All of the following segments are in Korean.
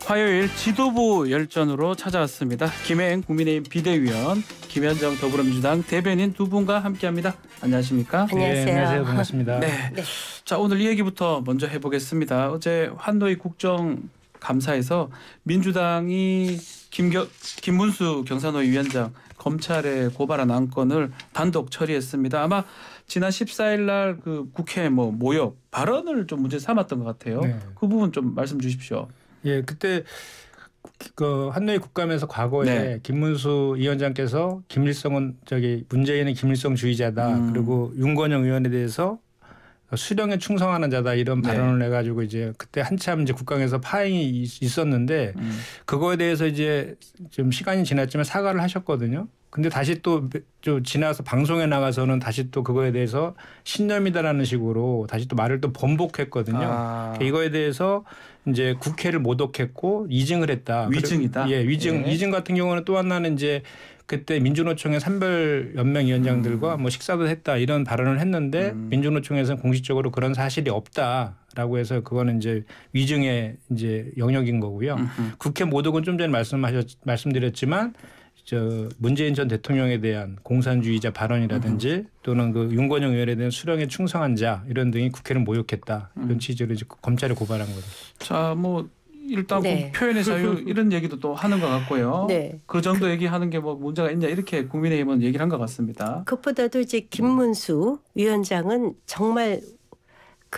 화요일 지도부 열전으로 찾아왔습니다. 김혜영 국민의힘 비대위원, 김현정 더불어민주당 대변인 두 분과 함께합니다. 안녕하십니까? 안녕하세요. 네, 안녕하세요. 반갑습니다. 네. 자, 오늘 이 얘기부터 먼저 해보겠습니다. 어제 환노위 국정감사에서 민주당이 김문수 경사노위 위원장 검찰에 고발한 안건을 단독 처리했습니다. 아마 지난 14일 날 그 국회 모욕 발언을 좀 문제 삼았던 것 같아요. 네. 그 부분 좀 말씀 주십시오. 예, 그때 그 한노위 국감에서 과거에 네. 김문수 위원장께서 김일성은 문재인은 김일성주의자다. 그리고 윤건영 의원에 대해서 수령에 충성하는 자다 이런 발언을 해가지고 이제 그때 한참 이제 국감에서 파행이 있었는데 그거에 대해서 이제 좀 시간이 지났지만 사과를 하셨거든요. 근데 다시 또 좀 지나서 방송에 나가서는 다시 또 그거에 대해서 신념이다라는 식으로 다시 또 말을 또 번복했거든요. 이거에 대해서 이제 국회를 모독했고 위증을 했다. 위증이다. 예, 위증. 예. 위증 같은 경우는 또 하나는 이제 그때 민주노총의 산별연맹위원장들과 식사도 했다 이런 발언을 했는데 민주노총에서는 공식적으로 그런 사실이 없다라고 해서 그거는 이제 위증의 이제 영역인 거고요. 국회 모독은 좀 전에 말씀드렸지만 문재인 전 대통령에 대한 공산주의자 발언이라든지 또는 그 윤건영 의원에 대한 수령에 충성한 자 이런 등이 국회를 모욕했다 이런 취지로 이제 검찰에 고발한 거죠. 자, 일단 표현의 자유 이런 얘기도 또 하는 것 같고요. 네. 그 정도 얘기하는 게 문제가 있냐 이렇게 국민의힘은 얘기를 한 것 같습니다. 그것보다도 이제 김문수 위원장은 정말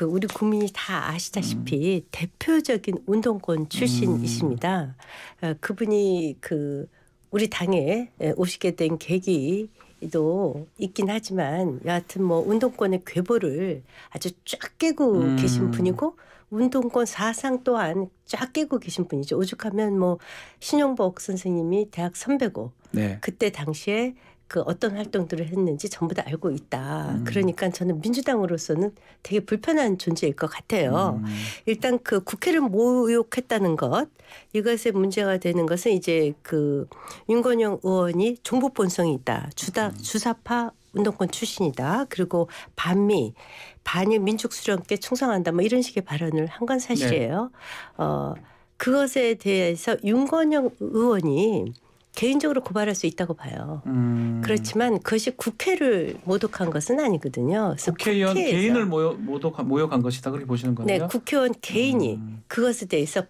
우리 국민이 다 아시다시피 대표적인 운동권 출신이십니다. 그분이 우리 당에 오시게 된 계기도 있긴 하지만 여하튼 운동권의 궤보를 아주 쫙 깨고 계신 분이고 운동권 사상 또한 쫙 깨고 계신 분이죠. 오죽하면 신용복 선생님이 대학 선배고 그때 당시에 어떤 활동들을 했는지 전부 다 알고 있다. 그러니까 저는 민주당으로서는 되게 불편한 존재일 것 같아요. 일단 국회를 모욕했다는 것, 이것에 문제가 되는 것은 이제 윤건영 의원이 종북 본성이 있다. 주사파 운동권 출신이다. 그리고 반일 민족 수령께 충성한다. 이런 식의 발언을 한 건 사실이에요. 그것에 대해서 윤건영 의원이 개인적으로 고발할 수 있다고 봐요. 그렇지만 그것이 국회를 모독한 것은 아니거든요. 그래서 국회의원 개인을 모욕한 것이다 그렇게 보시는 거네요. 네, 국회의원 개인이 그것에 대해서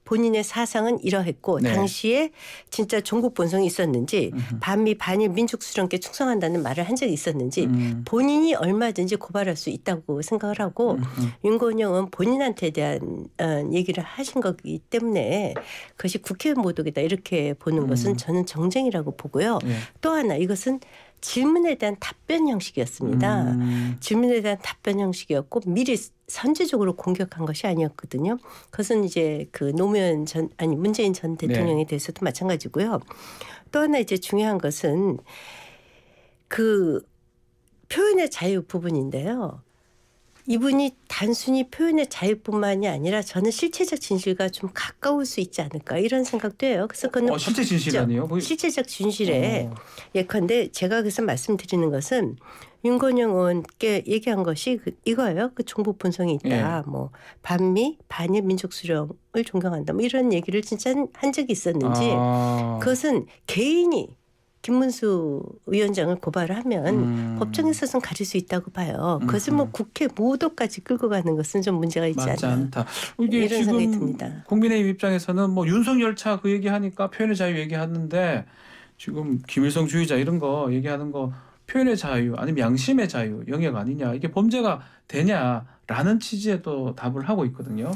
본인의 사상은 이러했고 당시에 진짜 종북 본성이 있었는지 반일 민족 수령께 충성한다는 말을 한 적이 있었는지 본인이 얼마든지 고발할 수 있다고 생각을 하고 윤건영은 본인한테 대한 얘기를 하신 거기 때문에 그것이 국회 모독이다 이렇게 보는 것은 저는 정쟁이라고 보고요. 또 하나 이것은 질문에 대한 답변 형식이었습니다. 질문에 대한 답변 형식이었고 미리 선제적으로 공격한 것이 아니었거든요. 그것은 이제 문재인 전 대통령에 대해서도 마찬가지고요. 또 하나 이제 중요한 것은 표현의 자유 부분인데요. 이분이 단순히 표현의 자유뿐만이 아니라 저는 실체적 진실과 좀 가까울 수 있지 않을까 이런 생각도 해요. 그래서 그건 실체 진실 아니에요? 실체적 진실에 예컨대 제가 그래서 말씀드리는 것은 윤건영 의원께 얘기한 것이 이거예요. 종북 본성이 있다. 반일 민족 수령을 존경한다. 이런 얘기를 진짜 한 적이 있었는지 그것은 개인이 김문수 위원장을 고발하면 법정에서는 가릴 수 있다고 봐요. 그것을 국회 모독까지 끌고 가는 것은 좀 문제가 있지 맞지 않나. 않다. 이게 이런 생각이 듭니다. 국민의힘 입장에서는 윤석 열차 그 얘기하니까 표현의 자유 얘기하는데 지금 김일성주의자 이런 거 얘기하는 거 표현의 자유 아니면 양심의 자유 영역 아니냐 이게 범죄가 되냐라는 취지의 또 답을 하고 있거든요.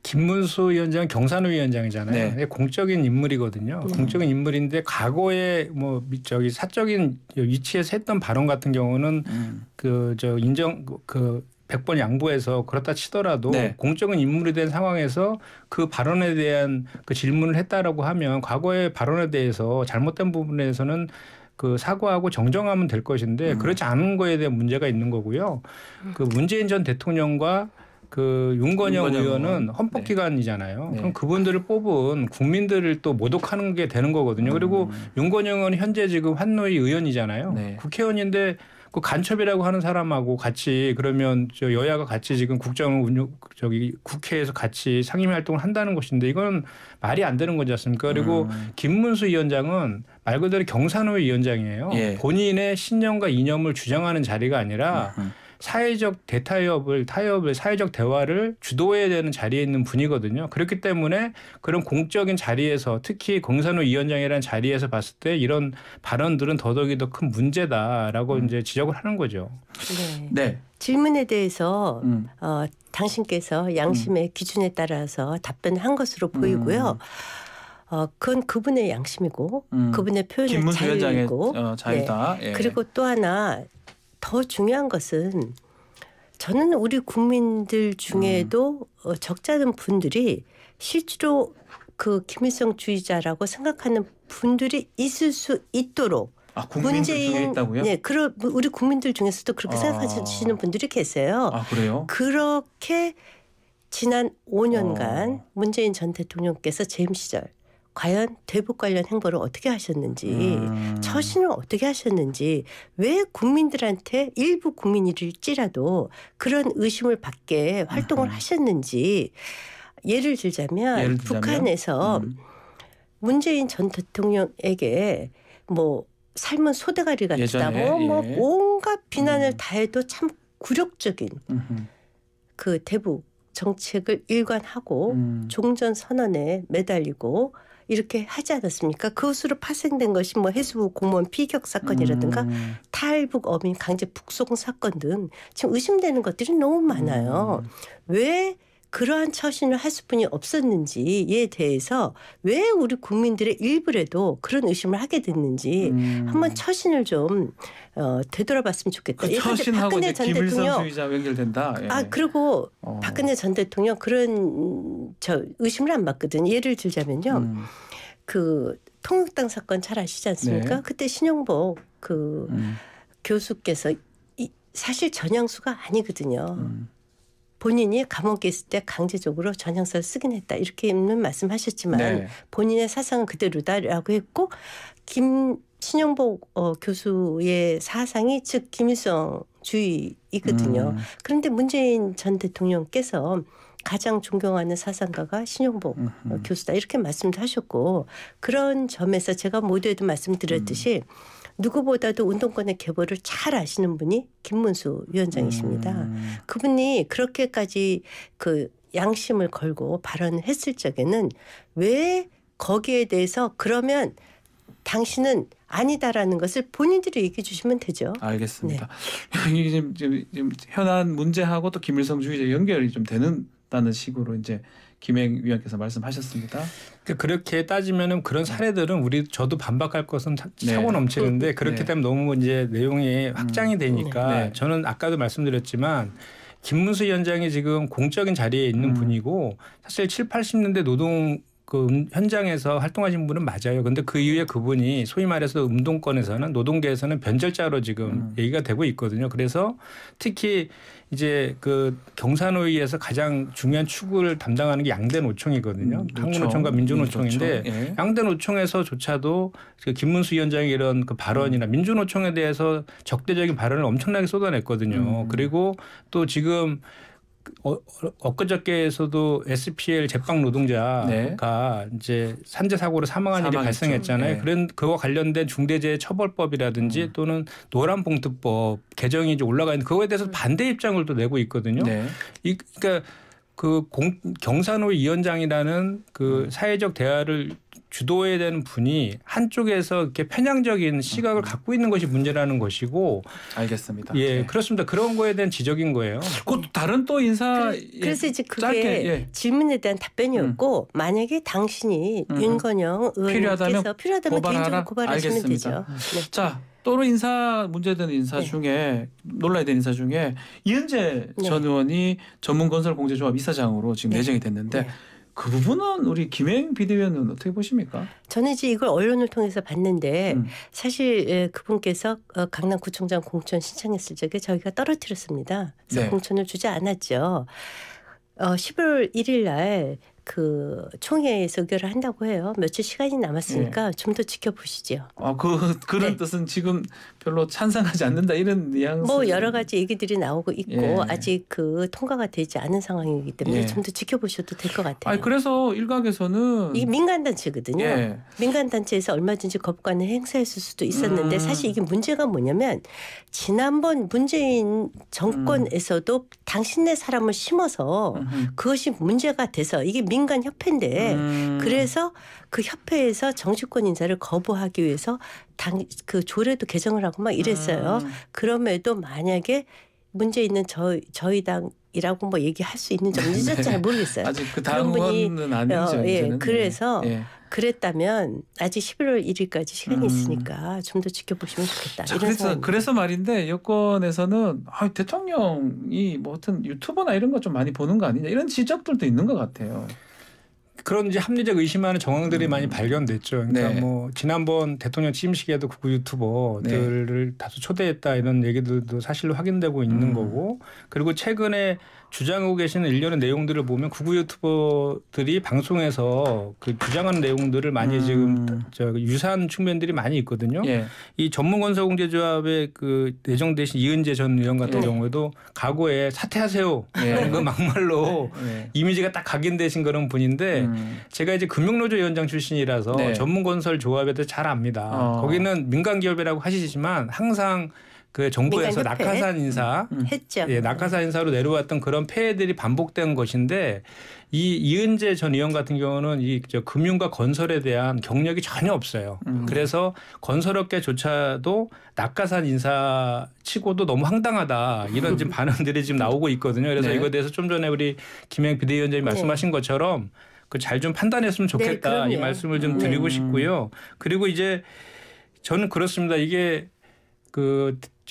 김문수 위원장은 경산노위 위원장이잖아요. 공적인 인물이거든요. 공적인 인물인데 과거에 사적인 위치에서 했던 발언 같은 경우는 인정 100번 양보해서 그렇다 치더라도 공적인 인물이 된 상황에서 그 발언에 대한 질문을 했다라고 하면 과거의 발언에 대해서 잘못된 부분에서는 사과하고 정정하면 될 것인데 그렇지 않은 거에 대한 문제가 있는 거고요. 문재인 전 대통령과 윤건영 의원은 헌법기관이잖아요. 그럼 그분들을 뽑은 국민들을 또 모독하는 게 되는 거거든요. 그리고 윤건영 의원은 현재 지금 환노위 의원이잖아요. 국회의원인데 그 간첩이라고 하는 사람하고 같이 그러면 저 여야가 같이 지금 국회에서 같이 상임위 활동을 한다는 것인데 이건 말이 안 되는 거지 않습니까? 그리고 김문수 위원장은 말 그대로 경산호위 위원장이에요. 예. 본인의 신념과 이념을 주장하는 자리가 아니라 사회적 사회적 대화를 주도해야 되는 자리에 있는 분이거든요. 그렇기 때문에 그런 공적인 자리에서 특히 경산호 위원장이라는 자리에서 봤을 때 이런 발언들은 더더욱이 더 큰 문제다라고 이제 지적을 하는 거죠. 네. 네. 질문에 대해서 당신께서 양심의 기준에 따라서 답변한 것으로 보이고요. 그건 그분의 양심이고 그분의 표현의 김문수 위원장의 자유이고 자유다. 네. 예. 그리고 또 하나 더 중요한 것은 저는 우리 국민들 중에도 적지 않은 분들이 실제로 그 김일성주의자라고 생각하는 분들이 있을 수 있도록 국민들 중에 있다고요? 네, 우리 국민들 중에서도 그렇게 생각하시는 분들이 계세요. 그래요? 그렇게 지난 5년간 문재인 전 대통령께서 재임 시절 과연 대북 관련 행보를 어떻게 하셨는지 처신을 어떻게 하셨는지 왜 국민들한테 일부 국민일지라도 그런 의심을 받게 활동을 하셨는지 예를 들자면 북한에서 문재인 전 대통령에게 뭐 삶은 소대가리 같다 뭐 온갖 비난을 다 해도 참 굴욕적인 그 대북 정책을 일관하고 종전 선언에 매달리고 이렇게 하지 않았습니까? 그것으로 파생된 것이 뭐 해수부 공무원 피격 사건이라든가 탈북 어민 강제 북송 사건 등 지금 의심되는 것들이 너무 많아요. 왜 그러한 처신을 하실 분이 없었는지에 대해서 왜 우리 국민들의 일부라도 그런 의심을 하게 됐는지 한번 처신을 좀 되돌아봤으면 좋겠다. 그 처신하고 이제 김일성주의자 연결된다. 예. 그리고 박근혜 전 대통령 그런 의심을 안 받거든요. 예를 들자면요. 그 통역당 사건 잘 아시지 않습니까? 네. 그때 신용복 그 교수께서 사실 전향수가 아니거든요. 본인이 감옥에 있을 때 강제적으로 전향서를 쓰긴 했다. 이렇게는 말씀하셨지만 네. 본인의 사상은 그대로다라고 했고 신용복 교수의 사상이 즉 김일성주의이거든요. 그런데 문재인 전 대통령께서 가장 존경하는 사상가가 신용복 교수다 이렇게 말씀도 하셨고 그런 점에서 제가 모두에도 말씀드렸듯이 누구보다도 운동권의 계보를 잘 아시는 분이 김문수 위원장이십니다. 그분이 그렇게까지 그 양심을 걸고 발언을 했을 적에는 왜 거기에 대해서 그러면 당신은 아니다라는 것을 본인들이 얘기해 주시면 되죠. 알겠습니다. 네. 이게 지금 현안 문제하고 또 김일성주의자 연결이 좀 되는다는 식으로 이제 김행 위원께서 말씀하셨습니다. 그렇게 따지면은 그런 사례들은 저도 반박할 것은 차고 넘치는데 그렇게 되면 너무 이제 내용이 확장이 되니까 저는 아까도 말씀드렸지만 김문수 위원장이 지금 공적인 자리에 있는 분이고 사실 7, 80년대 노동 그 현장에서 활동하신 분은 맞아요. 그런데 그 이후에 그분이 소위 말해서 운동권에서는 노동계에서는 변절자로 지금 얘기가 되고 있거든요. 그래서 특히 이제 그 경산호위에서 가장 중요한 축을 담당하는 게 양대 노총이거든요. 한국노총과 민주노총인데 양대 노총에서조차도 그 김문수 위원장의 이런 그 발언이나 민주노총에 대해서 적대적인 발언을 엄청나게 쏟아냈거든요. 그리고 또 지금 엊그저께에서도 SPL 제빵 노동자가 이제 산재 사고로 사망한 일이 발생했잖아요. 그와 관련된 중대재해처벌법이라든지 또는 노란봉투법 개정이 이제 올라가 있는 그거에 대해서 반대 입장을 또 내고 있거든요. 그러니까 그 경산호 위원장이라는 그 사회적 대화를 주도해야 되는 분이 한쪽에서 이렇게 편향적인 시각을 갖고 있는 것이 문제라는 것이고. 알겠습니다. 예, 그렇습니다. 그런 거에 대한 지적인 거예요. 그 다른 또 인사 그래서 이제 그게 질문에 대한 답변이었고 만약에 당신이 윤건영 의원께서 필요하다면 개인적으로 고발하시면 되죠. 네. 자. 또는 인사 문제된 인사 중에 논란이 된 인사 중에 이은재 전 의원이 전문건설공제조합 이사장으로 지금 내정이 됐는데 그 부분은 우리 김행 비대위원은 어떻게 보십니까? 저는 이제 이걸 언론을 통해서 봤는데 사실 그분께서 강남구청장 공천 신청했을 적에 저희가 떨어뜨렸습니다. 그래서 공천을 주지 않았죠. 11월 1일 날 그 총회에서 의결을 한다고 해요. 며칠 시간이 남았으니까 좀 더 지켜보시죠. 그런 네. 뜻은 지금 별로 찬성하지 않는다 이런 뉘앙스. 뭐 여러 가지 얘기들이 나오고 있고 예. 아직 그 통과가 되지 않은 상황이기 때문에 예. 좀 더 지켜보셔도 될 것 같아요. 그래서 일각에서는 이게 민간단체거든요. 예. 민간단체에서 얼마든지 거부권을 행사했을 수도 있었는데 사실 이게 문제가 뭐냐면 지난번 문재인 정권에서도 당신네 사람을 심어서 그것이 문제가 돼서 이게 민간 협회인데 그래서 그 협회에서 정치권 인사를 거부하기 위해서 그 조례도 개정을 하고 막 이랬어요. 그럼에도 만약에 문제 있는 저희 당이라고 뭐 얘기할 수 있는 점인지 잘 모르겠어요. 아직 그 그런 분이 당원은 아니죠. 예, 이제는. 그래서 예. 그랬다면 아직 11월 1일까지 시간이 있으니까 좀 더 지켜보시면 좋겠다. 자, 이런 생각입니다. 그래서 말인데 여권에서는 대통령이 뭐 어떤 유튜버나 이런 거 좀 많이 보는 거 아니냐 이런 지적들도 있는 것 같아요. 그런 이제 합리적 의심하는 정황들이 많이 발견됐죠. 그러니까 네. 뭐 지난번 대통령 취임식에도 극우 유튜버들을 다수 초대했다 이런 얘기들도 사실로 확인되고 있는 거고, 그리고 최근에 주장하고 계시는 일련의 내용들을 보면 극우 유튜버들이 방송에서 그 주장하는 내용들을 많이 지금 유사한 측면들이 많이 있거든요. 예. 이 전문건설공제조합에 그 내정되신 이은재 전 의원 같은 경우에도 과거에 사퇴하세요. 예. 그 막말로 예. 이미지가 딱 각인되신 그런 분인데 제가 이제 금융노조 위원장 출신이라서 네. 전문건설조합에 대해 잘 압니다. 거기는 민간기업이라고 하시지만 항상 그 정부에서 민간협회? 낙하산 인사, 했죠. 예, 낙하산 인사로 내려왔던 그런 폐해들이 반복된 것인데 이 이은재 전 의원 같은 경우는 금융과 건설에 대한 경력이 전혀 없어요. 그래서 건설업계조차도 낙하산 인사 치고도 너무 황당하다 이런 지금 반응들이 지금 나오고 있거든요. 그래서 네. 이거에 대해서 좀 전에 우리 김행 비대위원장이 말씀하신 것처럼 그 잘 좀 판단했으면 좋겠다 그럼요. 이 말씀을 좀 드리고 싶고요. 그리고 이제 저는 그렇습니다. 이게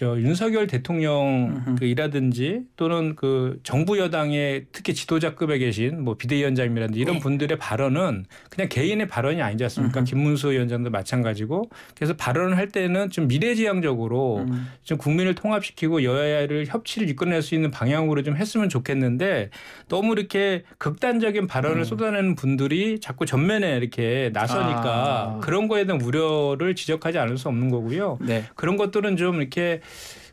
윤석열 대통령 이라든지 또는 그 정부 여당의 특히 지도자급에 계신 뭐 비대위원장이라든지 이런 분들의 발언은 그냥 개인의 발언이 아니지 않습니까? 김문수 위원장도 마찬가지고 그래서 발언을 할 때는 좀 미래지향적으로 좀 국민을 통합시키고 여야를 협치를 이끌어낼 수 있는 방향으로 좀 했으면 좋겠는데 너무 이렇게 극단적인 발언을 쏟아내는 분들이 자꾸 전면에 이렇게 나서니까 그런 거에 대한 우려를 지적하지 않을 수 없는 거고요. 네. 그런 것들은 좀 이렇게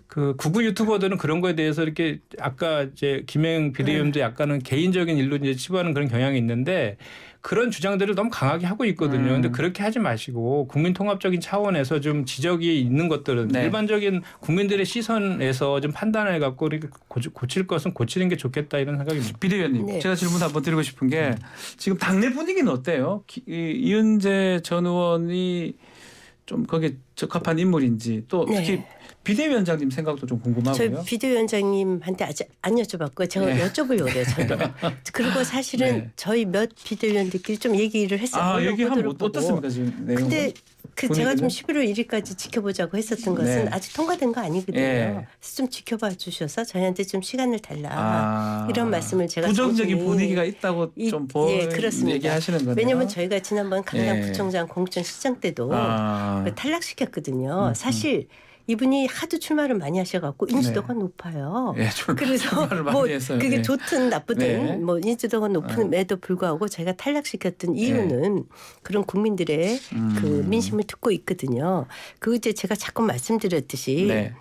그 극우 유튜버들은 그런 거에 대해서 이렇게 아까 이제 김행 비대위원도 약간은 개인적인 일로 이제 치부하는 그런 경향이 있는데 그런 주장들을 너무 강하게 하고 있거든요. 그런데 그렇게 하지 마시고 국민 통합적인 차원에서 좀 지적이 있는 것들은 네. 일반적인 국민들의 시선에서 좀 판단해 갖고 이렇게 고칠 것은 고치는 게 좋겠다 이런 생각입니다. 비대위원님, 네. 제가 질문 한번 드리고 싶은 게 지금 당내 분위기는 어때요? 이은재 전 의원이 좀 거기에 적합한 인물인지 또 특히 네. 비대위원장님 생각도 좀 궁금하고요. 저희 비대위원장님한테 아직 안 여쭤봤고요. 제가 네. 여쭤보려고 그래요. 저도. 그리고 사실은 네. 저희 몇 비대위원들끼리 좀 얘기를 했어요. 얘기하면 어떻습니까 지금 내용은? 근데 제가 좀 분위기는? 11월 1일까지 지켜보자고 했었던 것은 네. 아직 통과된 거 아니거든요. 예. 그래서 좀 지켜봐 주셔서 저희한테 좀 시간을 달라. 이런 말씀을 제가 부정적인 당신이 분위기가 있다고 좀 예, 그렇습니다. 얘기하시는 거네요. 왜냐하면 저희가 지난번 강남구청장 예. 공천 시장 때도 아. 탈락시켰거든요. 사실 이분이 하도 출마를 많이 하셔갖고 인지도가 높아요. 예, 그래서 출마를 많이 뭐 했어요. 그게 예. 좋든 나쁘든 네. 뭐 인지도가 높음에도 불구하고 저희가 탈락시켰던 이유는 그런 국민들의 그 민심을 듣고 있거든요. 그 이제 제가 자꾸 말씀드렸듯이 네.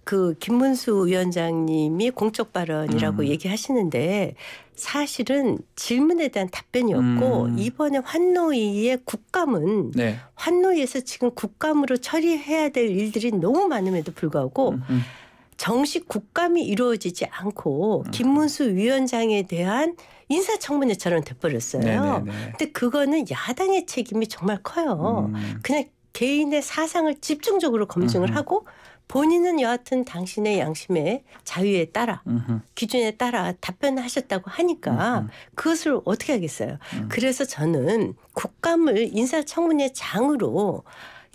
그 김문수 위원장님이 공적 발언이라고 얘기하시는데 사실은 질문에 대한 답변이었고 이번에 환노위의 국감은 네. 환노위에서 지금 국감으로 처리해야 될 일들이 너무 많음에도 불구하고 정식 국감이 이루어지지 않고 김문수 위원장에 대한 인사청문회처럼 돼버렸어요. 네네네. 근데 그거는 야당의 책임이 정말 커요. 그냥 개인의 사상을 집중적으로 검증을 하고 본인은 여하튼 당신의 양심의 자유에 따라 기준에 따라 답변하셨다고 하니까 그것을 어떻게 하겠어요. 그래서 저는 국감을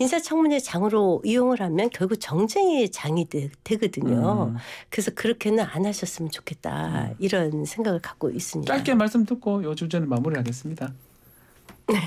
인사청문회장으로 이용을 하면 결국 정쟁의 장이 되거든요. 그래서 그렇게는 안 하셨으면 좋겠다. 이런 생각을 갖고 있습니다. 짧게 말씀 듣고 이 주제는 마무리하겠습니다.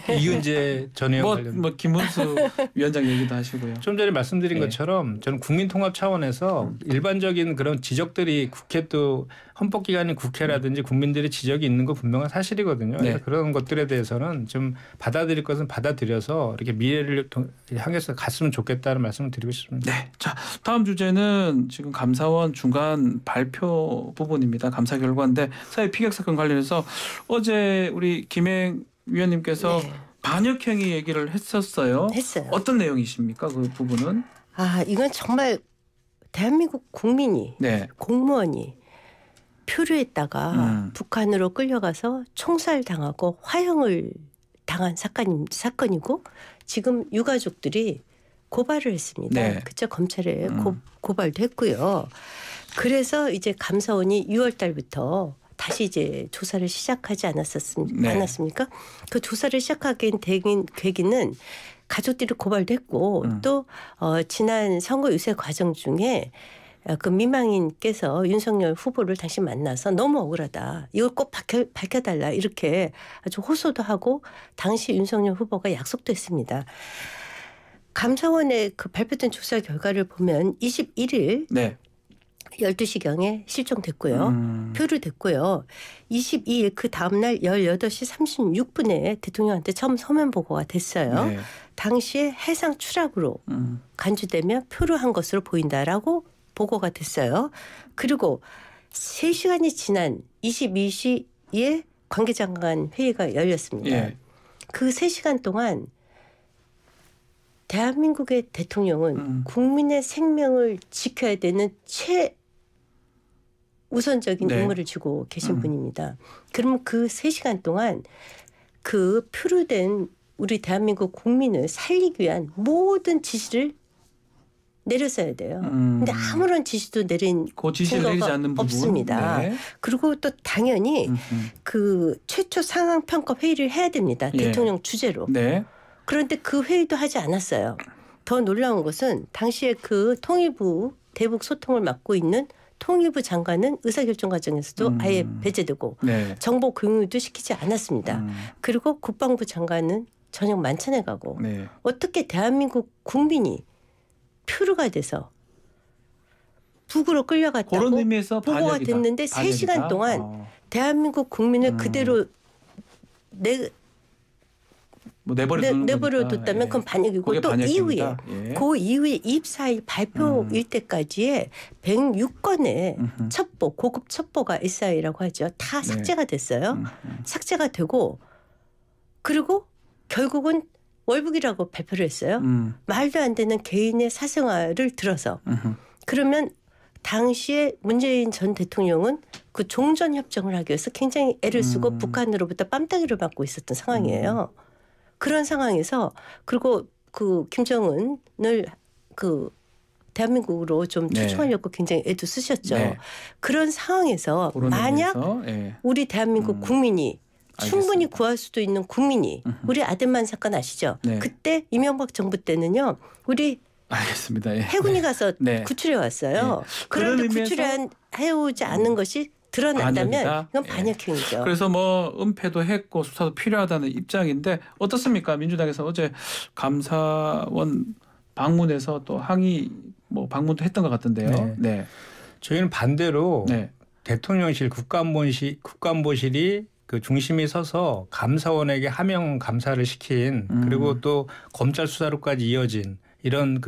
이은재 전 의원 관련. 뭐 김문수 위원장 얘기도 하시고요. 좀 전에 말씀드린 네. 것처럼 저는 국민통합 차원에서 일반적인 그런 지적들이 국회 또 헌법기관인 국회라든지 국민들의 지적이 있는 거 분명한 사실이거든요. 네. 그래서 그런 것들에 대해서는 좀 받아들일 것은 받아들여서 이렇게 미래를 향해서 갔으면 좋겠다는 말씀을 드리고 싶습니다. 네. 자, 다음 주제는 지금 감사원 중간 발표 부분입니다. 감사 결과인데 사회 피격 사건 관련해서 어제 우리 김행 위원님께서 네. 반역행위 얘기를 했었어요. 했어요. 어떤 내용이십니까? 그 부분은? 이건 정말 대한민국 국민이 네. 공무원이 표류했다가 북한으로 끌려가서 총살당하고 화형을 당한 사건이고 지금 유가족들이 고발을 했습니다. 네. 그쵸? 검찰에 고발도 했고요. 그래서 이제 감사원이 6월 달부터 다시 이제 조사를 시작하지 않았습니까? 그 조사를 시작하게 된 계기는 가족들이 고발도 했고 또 지난 선거 유세 과정 중에 그 민망인께서 윤석열 후보를 다시 만나서 너무 억울하다. 이걸 꼭 밝혀달라. 이렇게 아주 호소도 하고 당시 윤석열 후보가 약속도 했습니다. 감사원의 그 발표된 조사 결과를 보면 21일 네. 12시경에 실종됐고요. 표류됐고요. 22일 그 다음날 18시 36분에 대통령한테 처음 서면 보고가 됐어요. 네. 당시에 해상 추락으로 간주되며 표류한 것으로 보인다라고 보고가 됐어요. 그리고 3시간이 지난 22시에 관계장관 회의가 열렸습니다. 예. 그 3시간 동안 대한민국의 대통령은 국민의 생명을 지켜야 되는 최우선적인 네. 임무를 쥐고 계신 분입니다. 그러면 그 3시간 동안 그 표류된 우리 대한민국 국민을 살리기 위한 모든 지시를 내렸어야 돼요. 근데 아무런 지시도 내린 그 지시를 내리지 증거가 않는 부분. 없습니다. 네. 그리고 또 당연히 그 최초 상황 평가 회의를 해야 됩니다. 예. 대통령 주재로. 네. 그런데 그 회의도 하지 않았어요. 더 놀라운 것은 당시에 그 통일부 대북 소통을 맡고 있는 통일부 장관은 의사결정 과정에서도 아예 배제되고 네. 정보 공유도 시키지 않았습니다. 그리고 국방부 장관은 저녁 만찬에 가고 네. 어떻게 대한민국 국민이 표류가 돼서 북으로 끌려갔다고 그런 의미에서 보고가 반역이다. 됐는데 반역이다. 3시간 동안 대한민국 국민을 그대로 내버려 뒀다면 그건 반역이고 그게 또 반역입니다. 이후에 예. 그 이후에 24일 발표일 때까지의 106건의 첩보 고급 첩보가 SI라고 하죠. 다 삭제가 됐어요. 삭제가 되고 그리고 결국은 월북이라고 발표를 했어요. 말도 안 되는 개인의 사생활을 들어서 그러면 당시에 문재인 전 대통령은 그 종전 협정을 하기 위해서 굉장히 애를 쓰고 북한으로부터 뺨따기를 받고 있었던 상황이에요. 그런 상황에서 그리고 그 김정은을 그 대한민국으로 좀 네. 초청하려고 굉장히 애도 쓰셨죠. 네. 그런 상황에서 그런 만약 의미에서, 예. 우리 대한민국 국민이 충분히 알겠습니다. 구할 수도 있는 국민이 우리 아들만 사건 아시죠? 네. 그때 이명박 정부 때는요. 우리 알겠습니다. 예. 해군이 가서 네. 구출해 왔어요. 네. 그런데 그런 의미에서 구출해 해오지 않는 것이 드러난다면 반역이다? 이건 예. 반역행위죠. 그래서 뭐 은폐도 했고 수사도 필요하다는 입장인데 어떻습니까? 민주당에서 어제 감사원 방문해서 또 항의 뭐 방문도 했던 것 같은데요. 네. 네. 저희는 반대로 네. 대통령실 국감본실이 그 중심에 서서 감사원에게 하명 감사를 시킨 그리고 또 검찰 수사로까지 이어진 이런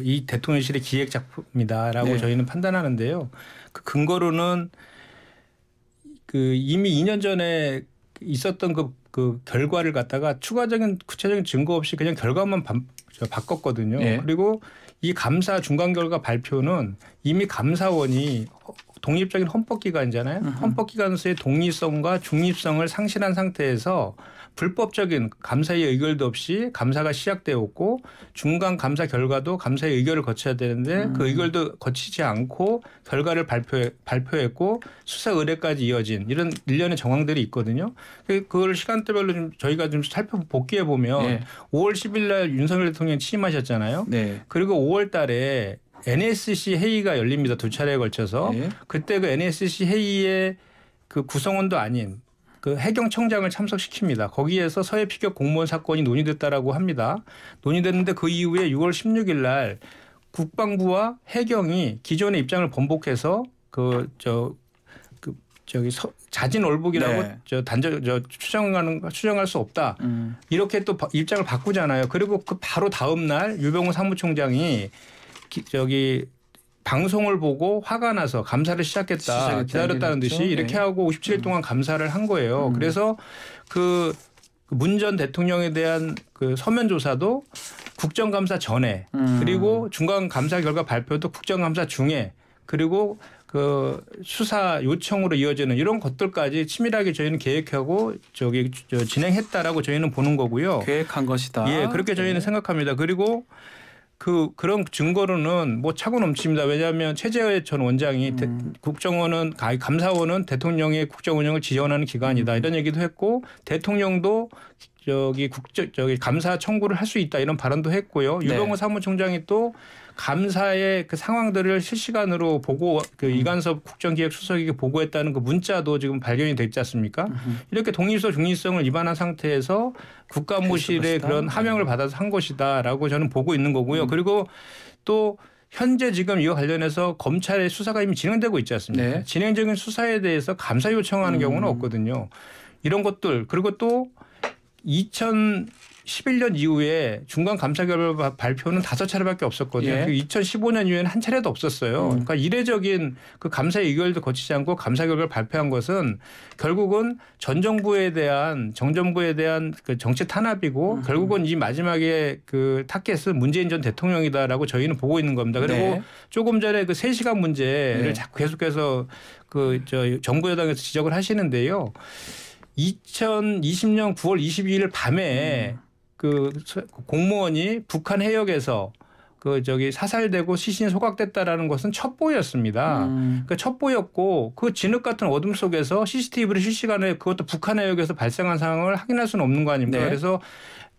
이 대통령실의 기획 작품이다라고 네. 저희는 판단하는데요. 그 근거로는 그 이미 2년 전에 있었던 그 결과를 갖다가 추가적인 구체적인 증거 없이 그냥 결과만 바꿨거든요. 네. 그리고 이 감사 중간 결과 발표는 이미 감사원이 독립적인 헌법기관이잖아요. 헌법기관으로서의 독립성과 중립성을 상실한 상태에서 불법적인 감사의 의결도 없이 감사가 시작되었고 중간 감사 결과도 감사의 의결을 거쳐야 되는데 그 의결도 거치지 않고 결과를 발표했고 수사 의뢰까지 이어진 이런 일련의 정황들이 있거든요. 그걸 시간대별로 좀 저희가 좀 복귀해 보면 네. 5월 10일 날 윤석열 대통령이 취임하셨잖아요. 네. 그리고 5월 달에 NSC 회의가 열립니다. 2차례에 걸쳐서. 네. 그때 그 NSC 회의의 그 구성원도 아닌 그 해경청장을 참석시킵니다. 거기에서 서해 피격 공무원 사건이 논의됐다라고 합니다. 논의됐는데 그 이후에 6월 16일 날 국방부와 해경이 기존의 입장을 번복해서 자진 월북이라고 네. 추정할 수 없다. 이렇게 또 입장을 바꾸잖아요. 그리고 그 바로 다음 날 유병우 사무총장이 방송을 보고 화가 나서 감사를 시작했다. 기다렸다는 듯이 이렇게 하고 57일 동안 감사를 한 거예요. 그래서 그 문 전 대통령에 대한 그 서면 조사도 국정감사 전에 그리고 중간 감사 결과 발표도 국정감사 중에 그리고 그 수사 요청으로 이어지는 이런 것들까지 치밀하게 저희는 계획하고 진행했다라고 저희는 보는 거고요. 계획한 것이다. 예, 그렇게 저희는 생각합니다. 그리고 그런 증거로는 뭐 차고 넘칩니다. 왜냐하면 최재해 전 원장이 국정원은 감사원은 대통령의 국정 운영을 지원하는 기관이다 이런 얘기도 했고 대통령도 감사 청구를 할 수 있다 이런 발언도 했고요. 유병호 사무총장이 또 감사의 그 상황들을 실시간으로 보고 이관섭 국정기획수석에게 보고했다는 그 문자도 지금 발견이 됐지 않습니까? 이렇게 독립성 중립성을 위반한 상태에서 국가안보실의 그런 하명을 받아서 한 것이다라고 저는 보고 있는 거고요. 그리고 또 현재 지금 이와 관련해서 검찰의 수사가 이미 진행되고 있지 않습니까? 네. 진행적인 수사에 대해서 감사 요청하는 경우는 없거든요. 이런 것들 그리고 또 2011년 이후에 중간 감사 결과 발표는 5차례밖에 없었거든요. 예. 2015년 이후에는 한 차례도 없었어요. 그러니까 이례적인 그 감사 의결도 거치지 않고 감사 결과를 발표한 것은 결국은 전 정부에 대한 정정부에 대한 그 정치 탄압이고 결국은 이 마지막에 그 타겟은 문재인 전 대통령이다라고 저희는 보고 있는 겁니다. 그리고 네. 조금 전에 그 3시간 문제를 자꾸 계속해서 정부 여당에서 지적을 하시는데요. 2020년 9월 22일 밤에 그 공무원이 북한 해역에서 사살되고 시신이 소각됐다라는 것은 첩보였습니다. 그 첩보였고 그 진흙 같은 어둠 속에서 CCTV를 실시간에 그것도 북한 해역에서 발생한 상황을 확인할 수는 없는 거 아닙니까? 네. 그래서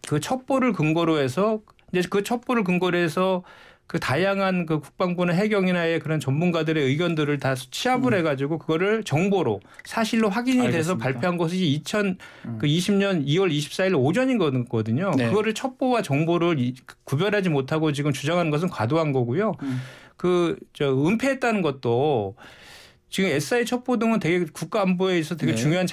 그 첩보를 근거로 해서 이제 그 첩보를 근거로 해서 그 다양한 그 국방부나 해경이나의 그런 전문가들의 의견들을 다 취합을 해가지고 그거를 정보로 사실로 확인이 돼서 알겠습니다. 발표한 것이 2020년 2월 24일 오전인 거거든요. 네. 그거를 첩보와 정보를 구별하지 못하고 지금 주장하는 것은 과도한 거고요. 은폐했다는 것도 지금 SI 첩보 등은 되게 국가 안보에 있어서 되게 중요한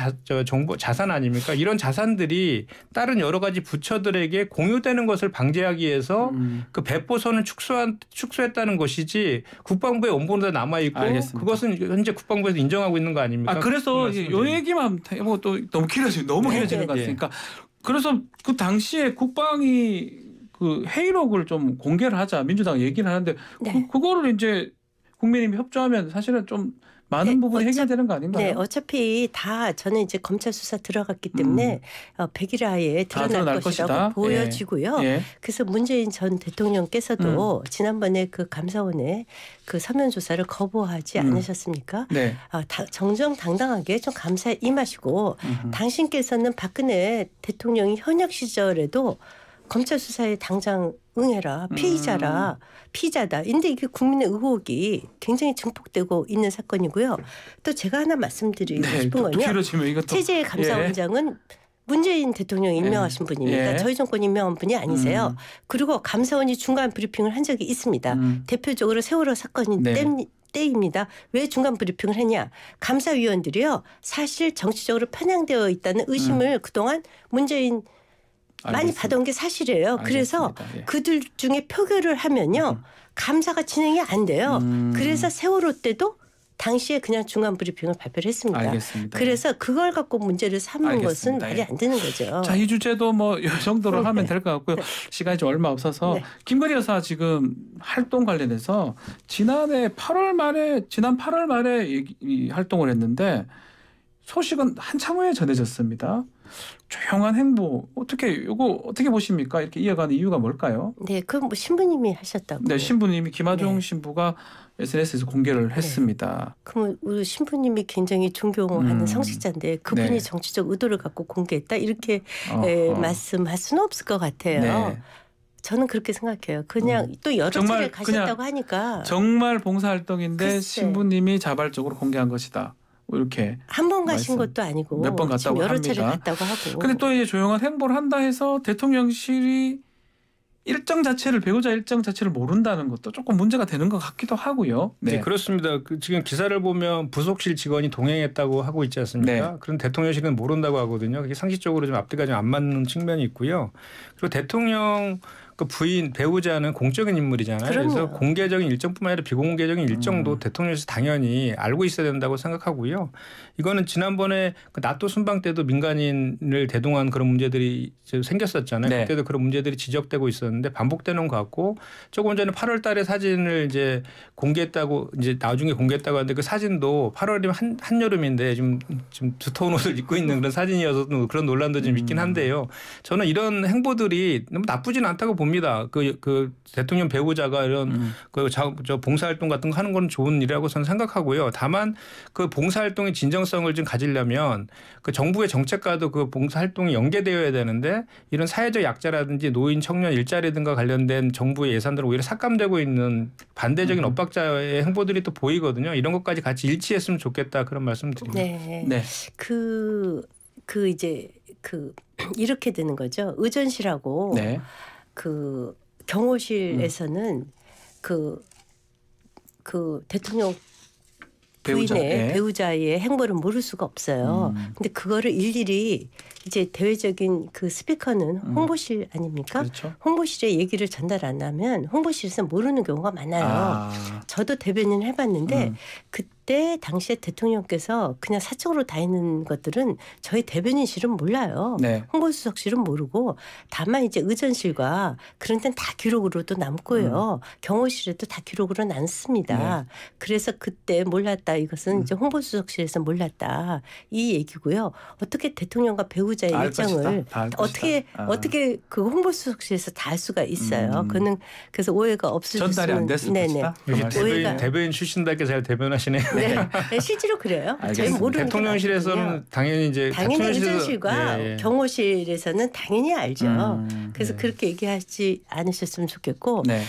정보 자산 아닙니까? 이런 자산들이 다른 여러 가지 부처들에게 공유되는 것을 방지하기 위해서 그 배포선을 축소했다는 것이지 국방부의 원본으로 남아 있고 그것은 현재 국방부에서 인정하고 있는 거 아닙니까? 그래서 요 얘기만 해보고 또 너무 길어지는 것 같으니까 그래서 그 당시에 국방이 그 회의록을 좀 공개를 하자 민주당 얘기를 하는데 그거를 이제 국민의힘이 협조하면 사실은 좀 많은 부분이 해결되는 거 아닌가요? 네, 어차피 다 저는 이제 검찰 수사 들어갔기 때문에 백일하에 드러날 것이라고 보여지고요. 예. 그래서 문재인 전 대통령께서도 지난번에 그 감사원의 그 서면 조사를 거부하지 않으셨습니까? 네. 정정당당하게 좀 감사에 임하시고 당신께서는 박근혜 대통령이 현역 시절에도 검찰 수사에 당장 응해라. 피의자다. 근데 이게 국민의 의혹이 굉장히 증폭되고 있는 사건이고요. 또 제가 하나 말씀드리고 싶은 건요. 최재해 감사원장은 문재인 대통령이 임명하신 분입니다. 저희 정권이 임명한 분이 아니세요. 그리고 감사원이 중간 브리핑을 한 적이 있습니다. 대표적으로 세월호 사건이 때입니다. 왜 중간 브리핑을 했냐. 감사위원들이요. 사실 정치적으로 편향되어 있다는 의심을 그동안 문재인 많이 받아온 게 사실이에요. 그래서 그들 중에 표결을 하면요. 감사가 진행이 안 돼요. 그래서 세월호 때도 당시에 그냥 중간 브리핑을 발표를 했습니다. 알겠습니다. 그래서 그걸 갖고 문제를 삼는 것은 말이 안 되는 거죠. 자, 이 주제도 이 정도로 하면 될 것 같고요. 시간이 좀 얼마 없어서 김건희 여사 지금 활동 관련해서 지난 8월 말에 이 활동을 했는데 소식은 한참 후에 전해졌습니다. 조용한 행보 이거 어떻게 보십니까? 이렇게 이어가는 이유가 뭘까요? 네, 그 신부님이 하셨다고. 네, 신부님이 김하중 신부가 SNS에서 공개를 했습니다. 그럼 우리 신부님이 굉장히 존경하는 성직자인데 그분이 정치적 의도를 갖고 공개했다 이렇게 말씀할 수는 없을 것 같아요. 저는 그렇게 생각해요. 그냥 또 여러 차례 가셨다고 하니까. 정말 봉사활동인데 신부님이 자발적으로 공개한 것이다. 이렇게 한 번 가신 말씀. 것도 아니고 몇번 갔다고 지금 여러 차례 합니다. 갔다고 하고. 근데 또 이제 조용한 행보를 한다 해서 대통령실이 일정 자체를 배우자 일정 자체를 모른다는 것도 조금 문제가 되는 것 같기도 하고요. 네, 그렇습니다. 지금 기사를 보면 부속실 직원이 동행했다고 하고 있지 않습니까? 네. 그런 대통령실은 모른다고 하거든요. 그게 상식적으로 좀 앞뒤가 좀 안 맞는 측면이 있고요. 그리고 대통령 그 부인 배우자는 공적인 인물이잖아요. 그럼요. 그래서 공개적인 일정뿐만 아니라 비공개적인 일정도 대통령실에서 당연히 알고 있어야 된다고 생각하고요. 이거는 지난번에 그 나토 순방 때도 민간인을 대동한 그런 문제들이 생겼었잖아요. 네. 그때도 그런 문제들이 지적되고 있었는데 반복되는 것 같고 조금 전에 8월 달에 사진을 이제 공개했다고 이제 나중에 공개했다고 하는데 그 사진도 8월이면 한여름인데 지금 두터운 옷을 입고 있는 그런 사진이어서 그런 논란도 좀 있긴 한데요. 저는 이런 행보들이 너무 나쁘진 않다고 봅니다. 그 대통령 배우자가 이런 저 봉사활동 같은 거 하는 건 좋은 일이라고 저는 생각하고요. 다만 그 봉사활동의 진정성을 좀 가지려면 그 정부의 정책과도 그 봉사활동이 연계되어야 되는데 이런 사회적 약자라든지 노인, 청년, 일자리 등과 관련된 정부의 예산들은 오히려 삭감되고 있는 반대적인 엇박자의 행보들이 또 보이거든요. 이런 것까지 같이 일치했으면 좋겠다 그런 말씀드립니다. 네. 네. 이제 이렇게 되는 거죠. 의전실하고 네. 그 경호실에서는 그 대통령 배우자. 부인의 네. 배우자의 행보를 모를 수가 없어요. 근데 그거를 일일이 이제 대외적인 그 스피커는 홍보실 아닙니까? 그렇죠. 홍보실에 얘기를 전달 안 하면 홍보실에서 모르는 경우가 많아요. 아. 저도 대변인 해봤는데 그때 당시에 대통령께서 그냥 사적으로 다 있는 것들은 저희 대변인실은 몰라요. 네. 홍보수석실은 모르고 다만 이제 의전실과 그런 데는 다 기록으로도 남고요. 경호실에도 다 기록으로 남습니다. 네. 그래서 그때 몰랐다. 이것은 이제 홍보수석실에서 몰랐다. 이 얘기고요. 어떻게 대통령과 배우자의 알 일정을 것이다. 다 알 어떻게 것이다. 아. 어떻게 그 홍보수석실에서 다 알 수가 있어요. 그는 그래서 오해가 없을 전달이 안 됐을 것이다. 그 여기 오해가- 대변인 출신답게 잘 대변하시네요. 네, 실제로 그래요. 저희 알겠습니다. 모르는 게 대통령실에서는 많거든요. 당연히 이제 당연히 대통령실에서- 의전실과 예, 예. 경호실에서는 당연히 알죠. 그래서 네. 그렇게 얘기하지 않으셨으면 좋겠고 네.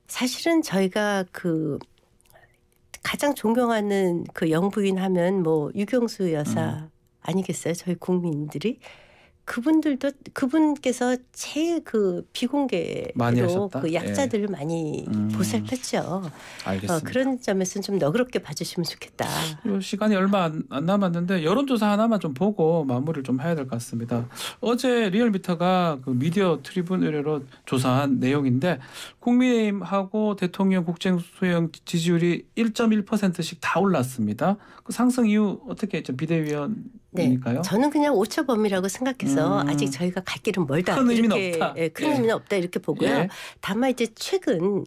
사실은 저희가 가장 존경하는 그 영부인 하면 뭐 유경수 여사 아니겠어요? 저희 국민들이 그분께서 제일 그 많이 비공개로 하셨다? 그 약자들을 많이 보살폈죠. 알겠습니다. 그런 점에서는 좀 너그럽게 봐주시면 좋겠다. 요 시간이 얼마 안 남았는데 여론조사 하나만 좀 보고 마무리를 좀 해야 될 것 같습니다. 어제 리얼미터가 그 미디어 트리뷴 의뢰로 조사한 내용인데 국민의힘하고 대통령 국정 수행 지지율이 1.1%씩 다 올랐습니다. 그 상승 이유 어떻게 좀 비대위원이니까요? 저는 그냥 오차 범위라고 생각해서 아직 저희가 갈 길은 멀다. 큰 의미는 이렇게, 없다. 큰 예. 의미는 없다 이렇게 보고요. 예. 다만 이제 최근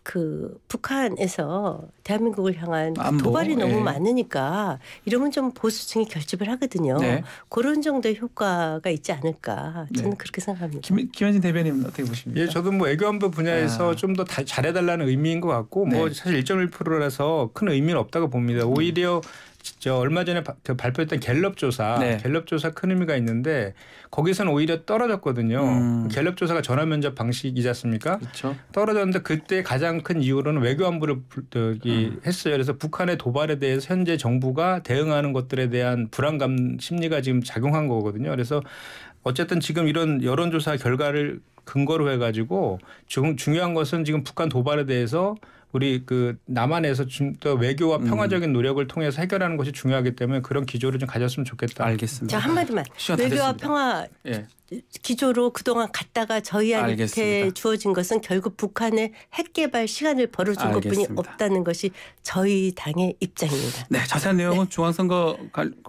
그 북한에서 대한민국을 향한 그 안보, 도발이 너무 예. 많으니까 이러면 좀 보수층이 결집을 하거든요. 네. 그런 정도의 효과가 있지 않을까 저는 네. 그렇게 생각합니다. 김현진 대변인은 어떻게 보십니까? 예, 저도 뭐 외교안보 분야에서 좀 더 잘해달라는 의미인 것 같고 뭐 네. 사실 1.1%라서 큰 의미는 없다고 봅니다. 오히려 저 얼마 전에 발표했던 갤럽 조사, 네. 갤럽 조사 큰 의미가 있는데 거기서는 오히려 떨어졌거든요. 갤럽 조사가 전화 면접 방식이지 않습니까? 그렇죠. 떨어졌는데 그때 가장 큰 이유로는 외교안보를 했어요. 그래서 북한의 도발에 대해서 현재 정부가 대응하는 것들에 대한 불안감 심리가 지금 작용한 거거든요. 그래서 어쨌든 지금 이런 여론조사 결과를 근거로 해가지고 중요한 것은 지금 북한 도발에 대해서 우리 그 남한에서 좀 더 외교와 평화적인 노력을 통해서 해결하는 것이 중요하기 때문에 그런 기조를 좀 가졌으면 좋겠다. 알겠습니다. 자 한마디만 시간 다 외교와 됐습니다. 평화 예. 기조로 그동안 갔다가 저희한테 알겠습니다. 주어진 것은 결국 북한의 핵 개발 시간을 벌어준 것뿐이 알겠습니다. 없다는 것이 저희 당의 입장입니다. 네, 자세한 내용은 중앙선거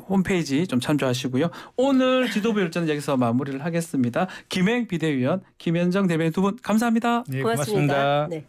홈페이지 좀 참조하시고요. 오늘 지도부 열전은 여기서 마무리를 하겠습니다. 김행 비대위원, 김현정 대변인 두 분 감사합니다. 네, 고맙습니다. 고맙습니다. 네.